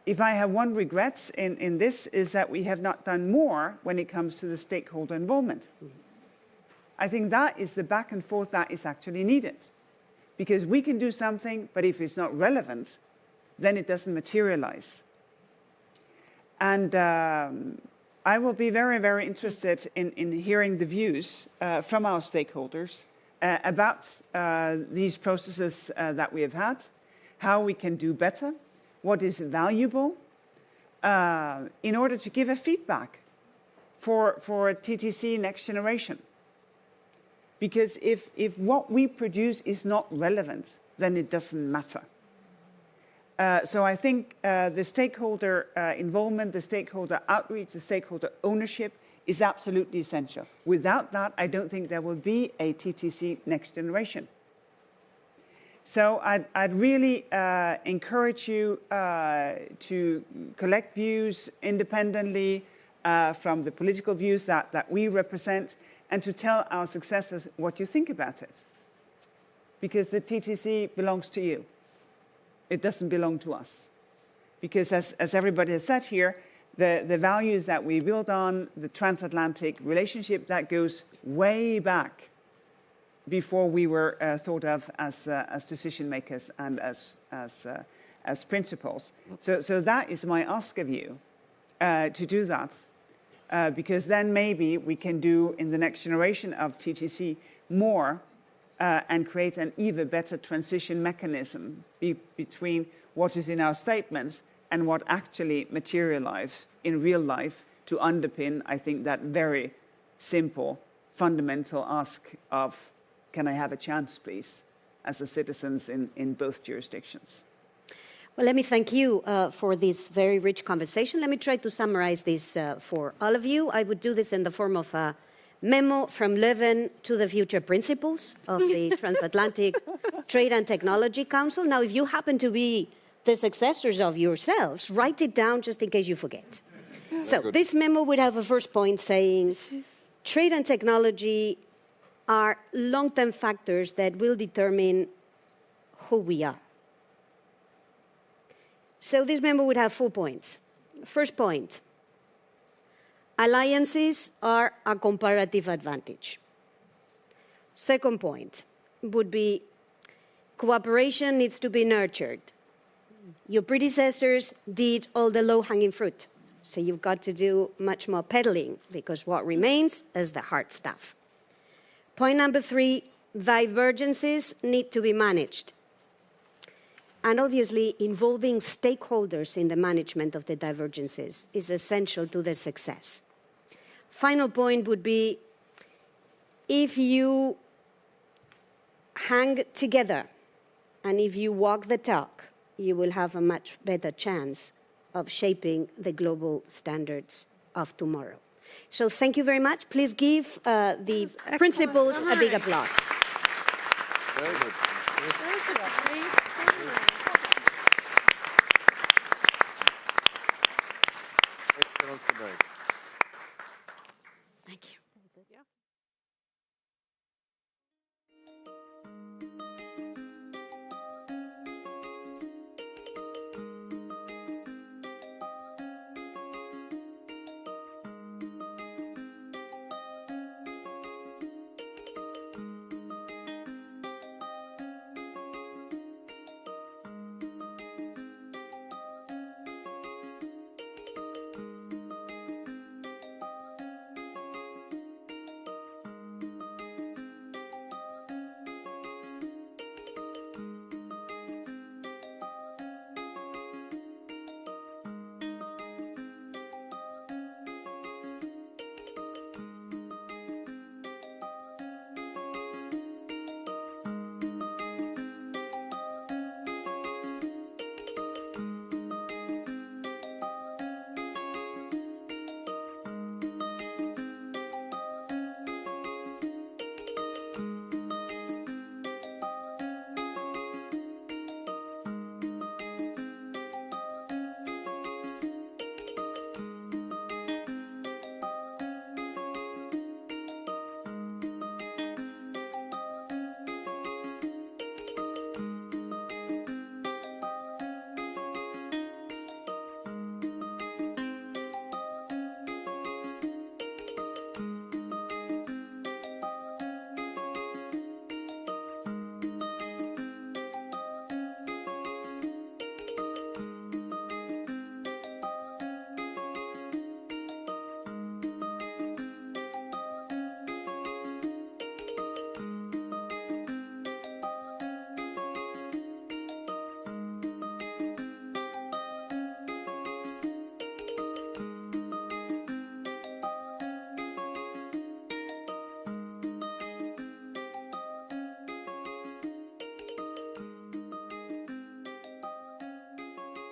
If I have one regret in this is that we have not done more when it comes to the stakeholder involvement. I think that is the back and forth that is actually needed. Because we can do something, but if it's not relevant, then it doesn't materialize. And I will be very, very interested in hearing the views from our stakeholders about these processes that we have had, how we can do better, what is valuable, in order to give a feedback for TTC next generation. Because if what we produce is not relevant, then it doesn't matter. So I think the stakeholder involvement, the stakeholder outreach, the stakeholder ownership is absolutely essential. Without that, I don't think there will be a TTC next generation. So I'd really encourage you to collect views independently from the political views that we represent, and to tell our successors what you think about it. Because the TTC belongs to you. It doesn't belong to us. Because as everybody has said here, the values that we build on, the transatlantic relationship, that goes way back before we were thought of as decision makers and as principals. So that is my ask of you, to do that. Because then maybe we can do in the next generation of TTC more and create an even better transition mechanism between what is in our statements and what actually materializes in real life to underpin, I think, that very simple, fundamental ask of, can I have a chance, please, as the citizens in both jurisdictions? Well, let me thank you for this very rich conversation. Let me try to summarize this for all of you. I would do this in the form of a memo from Leuven to the future principals of the Transatlantic Trade and Technology Council. Now, if you happen to be the successors of yourselves, write it down just in case you forget. So this memo would have a first point saying, trade and technology are long-term factors that will determine who we are. So this memo would have 4 points. First point, alliances are a comparative advantage. Second point would be cooperation needs to be nurtured. Your predecessors did all the low-hanging fruit, so you've got to do much more peddling, because what remains is the hard stuff. Point number 3, divergences need to be managed. And obviously, involving stakeholders in the management of the divergences is essential to the success. Final point would be, if you hang together and if you walk the talk, you will have a much better chance of shaping the global standards of tomorrow. So thank you very much. Please give the principals a big applause. Very good. Thank you.